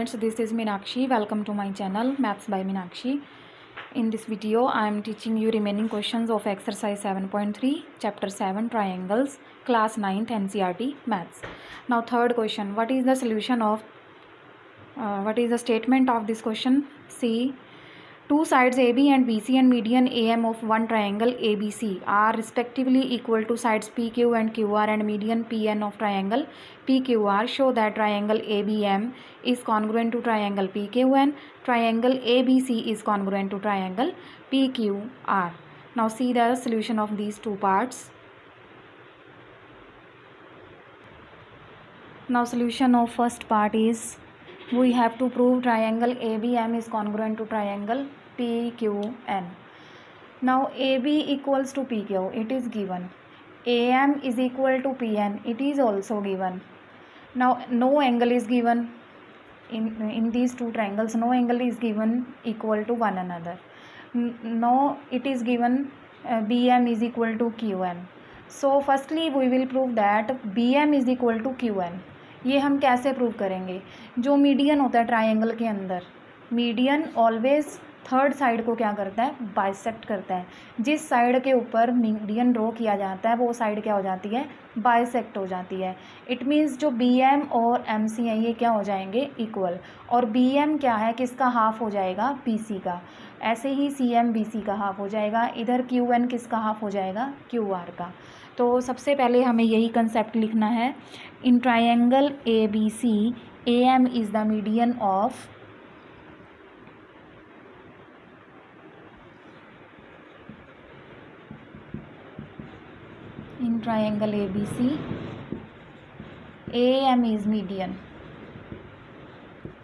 students, this is Meenakshi. Welcome to my channel Maths by Meenakshi. In this video I am teaching you remaining questions of exercise 7.3 chapter 7 triangles class 9th NCERT maths. Now third question, what is the solution of what is the statement of this question? See, two sides AB and BC and median AM of one triangle ABC are respectively equal to sides PQ and QR and median PN of triangle PQR. Show that triangle ABM is congruent to triangle PQN. Triangle ABC is congruent to triangle PQR. Now see the solution of these two parts. Now solution of first part is, we have to prove triangle ABM is congruent to triangle PQN. Now AB equals to PQ, it is given. AM is equal to PN, it is also given. Now no angle is given in these two triangles, no angle is given equal to one another. No, it is given BM is equal to QN. So firstly we will prove that BM is equal to QN. ये हम कैसे prove करेंगे? जो median होता है triangle के अंदर, median always third side को क्या करता है? बाइसेक्ट करता है. जिस साइड के ऊपर मीडियन ड्रॉ किया जाता है वो साइड क्या हो जाती है? बाइसेक्ट हो जाती है. इट मीन्स जो बी एम और एम सी है ये क्या हो जाएंगे? इक्वल. और बी एम क्या है? किसका हाफ हो जाएगा? बी सी का. ऐसे ही सी एम बी सी का हाफ हो जाएगा. इधर क्यू एन किसका हाफ हो जाएगा? क्यू आर का. तो सबसे पहले हमें यही कंसेप्ट लिखना है. In triangle A B C A M is the median of in triangle ABC AM is median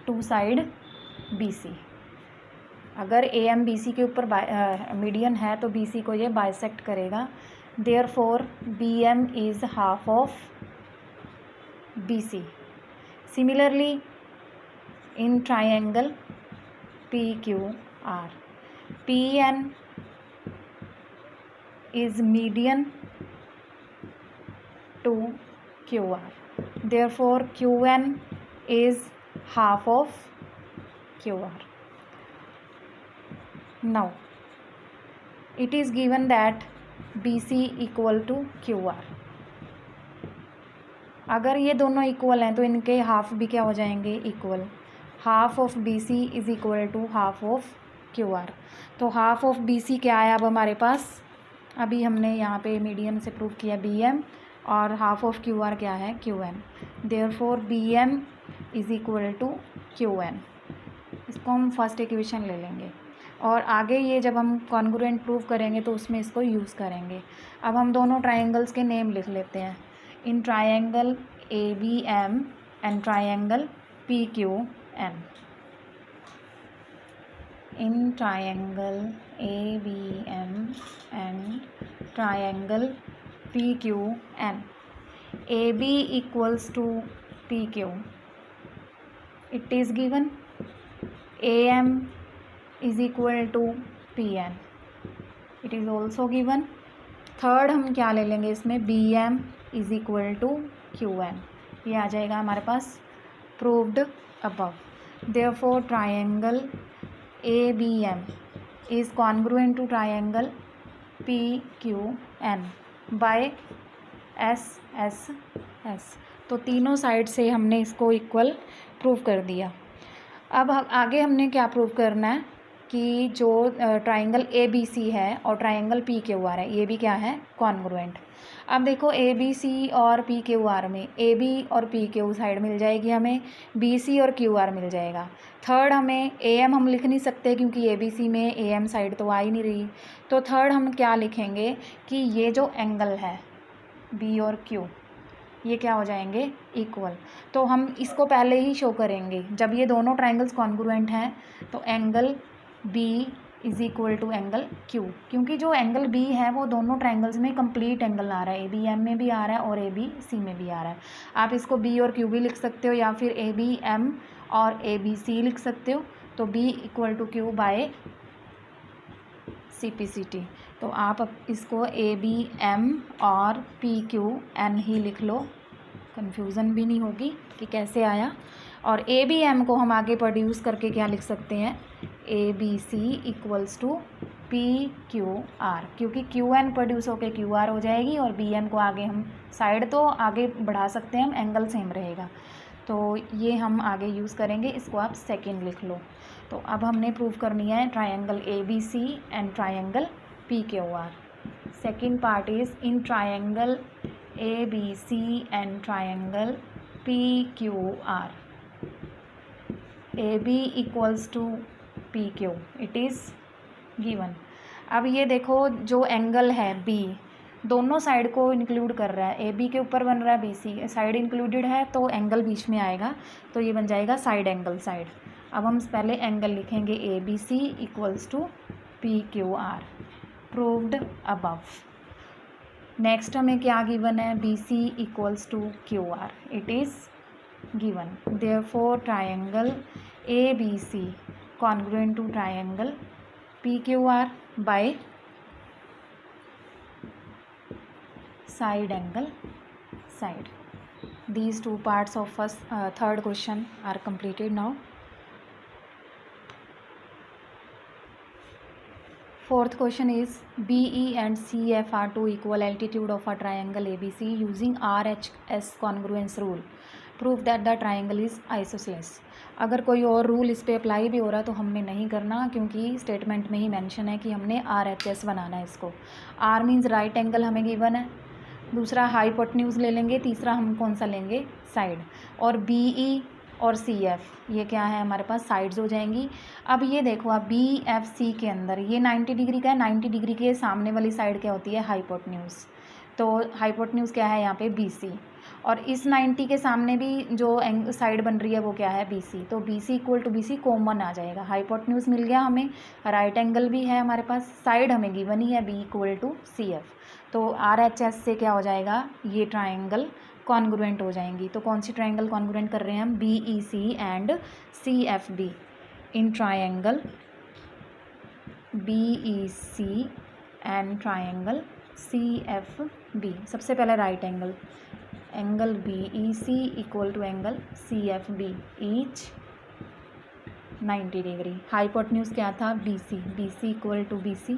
to side BC. अगर AM BC के ऊपर मीडियन है तो BC को ये बाइसेक्ट करेगा. Therefore BM is half of BC. Similarly in triangle PQR, PN is median to QR. Therefore QN is half of QR. Now it is given that BC equal to QR. अगर ये दोनों equal हैं तो इनके half भी क्या हो जाएंगे? Equal. Half of BC is equal to half of QR. तो हाफ ऑफ BC क्या आया अब हमारे पास? अभी हमने यहाँ पे मीडियन से प्रूव किया BM, और हाफ ऑफ QR क्या है? QN. Therefore BM is equal to QN. इसको हम फर्स्ट इक्वेशन ले लेंगे और आगे ये जब हम कॉन्ग्रुएंट प्रूव करेंगे तो उसमें इसको यूज़ करेंगे. अब हम दोनों ट्राइंगल्स के नेम लिख लेते हैं. In triangle ABM and triangle PQN. In triangle ABM and triangle PQN. AB equals to PQ. It is given. AM is equal to PN. It is also given. Third हम क्या ले लेंगे इसमें? BM is equal to QN. ये आ जाएगा हमारे पास proved above. Therefore triangle ABM is congruent to triangle PQN by SSS. तो तीनों साइड से हमने इसको इक्वल प्रूव कर दिया. अब आगे हमने क्या प्रूव करना है कि जो ट्राइंगल ABC है और ट्राइंगल PQR है ये भी क्या है? कॉन्ग्रुएंट. अब देखो ABC और PQR में AB और PQ साइड मिल जाएगी हमें, BC और QR मिल जाएगा. थर्ड हमें AM हम लिख नहीं सकते क्योंकि ABC में AM साइड तो आ ही नहीं रही. तो थर्ड हम क्या लिखेंगे कि ये जो एंगल है B और Q ये क्या हो जाएंगे? इक्वल. तो हम इसको पहले ही शो करेंगे. जब ये दोनों ट्राइंगल्स कॉन्ग्रुएंट हैं तो angle B is equal to angle Q, क्योंकि जो एंगल B है वो दोनों ट्राइंगल्स में कंप्लीट एंगल आ रहा है. ABM में भी आ रहा है और ABC में भी आ रहा है. आप इसको B और Q भी लिख सकते हो या फिर ABM और ABC लिख सकते हो. तो B equal to Q by CPCT. तो आप इसको ABM और PQN ही लिख लो, कन्फ्यूज़न भी नहीं होगी कि कैसे आया. और ए बी एम को हम आगे प्रोड्यूस करके क्या लिख सकते हैं, A B C equals to P Q R, क्योंकि क्यू एन प्रोड्यूस होकर क्यू आर हो जाएगी और बी एम को आगे हम साइड तो आगे बढ़ा सकते हैं हम, एंगल सेम रहेगा, तो ये हम आगे यूज़ करेंगे, इसको आप सेकेंड लिख लो। तो अब हमने प्रूव करनी है triangle A B C and triangle P Q R. Second part is in triangle A B C and triangle P Q R, A B equals to P Q, it is given. अब ये देखो जो angle है B दोनों side को include कर रहा है, ए बी के ऊपर बन रहा है, बी सी साइड इंक्लूडेड है तो एंगल बीच में आएगा, तो ये बन जाएगा साइड एंगल साइड। अब हम पहले एंगल लिखेंगे A B C equals to P Q R, proved above. Next हमें क्या गिवन है, B C equals to Q R, it is given. Therefore triangle A B C congruent to triangle P Q R by side angle side. These two parts of first third question are completed now. Fourth question is BE and CF are two equal altitude of a triangle ABC using RHS congruence rule. Prove that the triangle is isosceles. अगर कोई और rule इस पर apply भी हो रहा है तो हमने नहीं करना, क्योंकि स्टेटमेंट में ही मेंशन है कि हमने RHS बनाना है इसको। R मीन्स राइट एंगल हमें गिवन है, दूसरा हाइपोटेन्यूज ले लेंगे, तीसरा हम कौन सा लेंगे, साइड, और बी ई और सी एफ ये क्या है हमारे पास साइड्स हो जाएंगी। अब ये देखो आप बी एफ सी के अंदर ये 90 डिग्री का है, 90 डिग्री के सामने वाली साइड क्या होती है, हाइपोटेन्यूज, तो हाइपोटेन्यूज क्या है यहाँ पे बी सी, और इस 90 के सामने भी जो साइड बन रही है वो क्या है बी सी, तो B C equal to B C common आ जाएगा, हाइपोटेन्यूज मिल गया हमें, राइट एंगल भी है हमारे पास, साइड हमें गिवन ही है B equal to C F, तो आर एच एस से क्या हो जाएगा, ये ट्राइंगल कॉन्ग्रुएंट हो जाएंगी। तो कौन सी ट्राइंगल कॉन्ग्रुएंट कर रहे हैं हम, B E C and C F B. In triangle B E C and triangle C F B, सबसे पहले right angle, angle B E C equal to angle C F B each 90 degree. Hypotenuse क्या था, B C equal to B C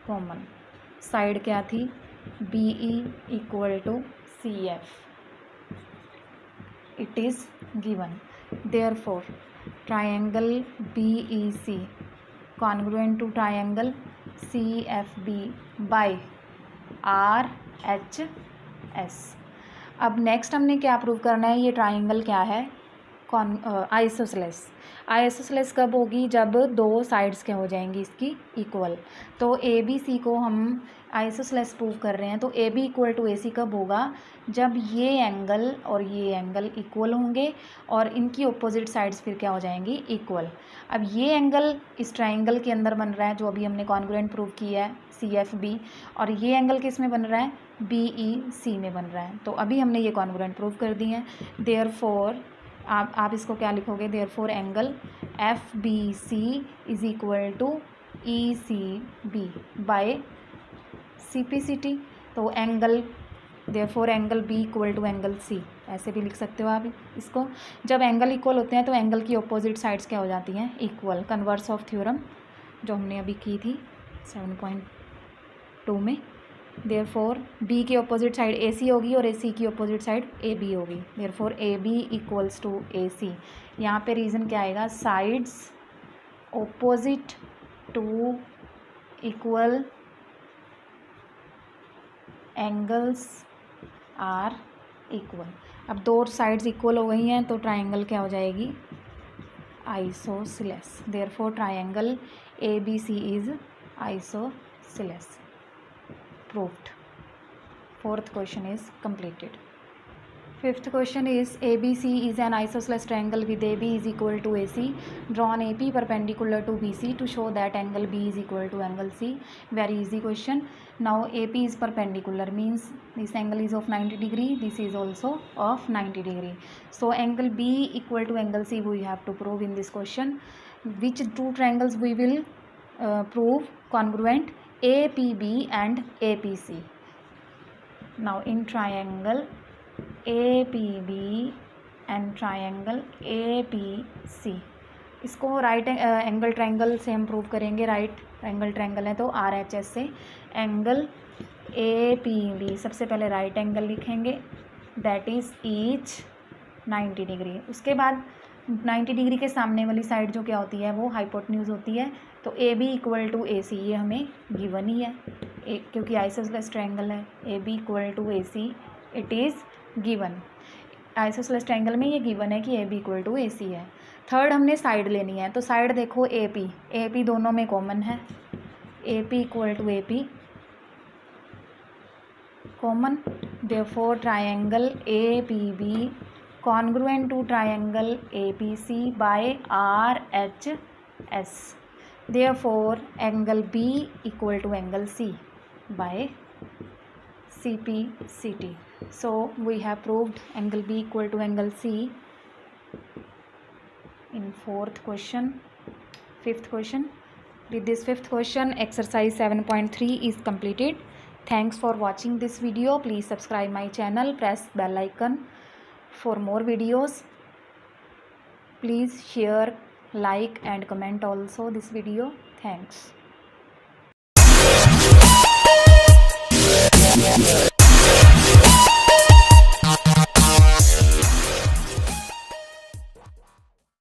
common, side क्या थी, B E equal to C F, it is given. Therefore triangle B E C congruent to triangle C F B by R H S. अब next हमने क्या prove करना है, ये triangle क्या है, आइसोसेलेस। आइसोसेलेस कब होगी, जब दो साइड्स क्या हो जाएंगी इसकी इक्वल। तो ए बी सी को हम आइसोसेलेस प्रूव कर रहे हैं, तो A B equal to A सी कब होगा, जब ये एंगल और ये एंगल इक्वल होंगे और इनकी ऑपोजिट साइड्स फिर क्या हो जाएंगी इक्वल। अब ये एंगल इस ट्राइंगल के अंदर बन रहा है जो अभी हमने कॉन्ग्रुएंट प्रूव किया है सी एफ बी, और ये एंगल किस में बन रहा है, बी ई सी में बन रहा है, तो अभी हमने ये कॉन्ग्रुएंट प्रूव कर दी हैं। देयरफॉर आप इसको क्या लिखोगे, therefore angle F B C is equal to E C B by C P C T, तो angle therefore angle B equal to angle C, ऐसे भी लिख सकते हो आप इसको। जब एंगल इक्वल होते हैं तो एंगल की ऑपोजिट साइड्स क्या हो जाती हैं इक्वल, कन्वर्स ऑफ थ्योरम जो हमने अभी की थी 7.2 में। देयरफॉर बी की ऑपोजिट साइड ए सी होगी और ए सी की ऑपोजिट साइड ए बी होगी, therefore A B equals to A C. यहाँ पे रीज़न क्या आएगा, sides opposite to equal angles are equal. अब दो साइड्स इक्वल हो गई हैं तो ट्राइंगल क्या हो जाएगी, isosceles. Therefore triangle A B C is isosceles, proved. Fourth question is completed. Fifth question is ABC is an isosceles triangle with AB is equal to AC. Draw an AP perpendicular to BC to show that angle B is equal to angle C. Very easy question. Now AP is perpendicular means this angle is of 90 degree. This is also of 90 degree. So angle B equal to angle C we have to prove in this question. Which two triangles we will prove congruent, APB and APC. Now in triangle APB and triangle ABC। इसको right angle triangle से हम prove करेंगे। Right angle triangle है तो RHS से angle APB, सबसे पहले right angle लिखेंगे, दैट इज़ ईच 90 डिग्री। उसके बाद 90 डिग्री के सामने वाली साइड जो क्या होती है वो हाइपोटेन्यूज होती है। तो AB इक्वल टू AC ये हमें गिवन ही है, क्योंकि आइसोसेलेस ट्रायंगल है। AB equal to AC it is given. Isosceles triangle में ये गिवन है कि AB इक्वल टू AC है। थर्ड हमने साइड लेनी है, तो साइड देखो AP दोनों में कॉमन है। AP equal to AP common, therefore triangle APB congruent to triangle APC by RHS, therefore angle B equal to angle C by CPCT. So we have proved angle B equal to angle C in fourth question. Fifth question. With this fifth question, exercise 7.3 is completed. Thanks for watching this video. Please subscribe my channel. Press bell icon for more videos. Please share, like and comment also this video. Thanks.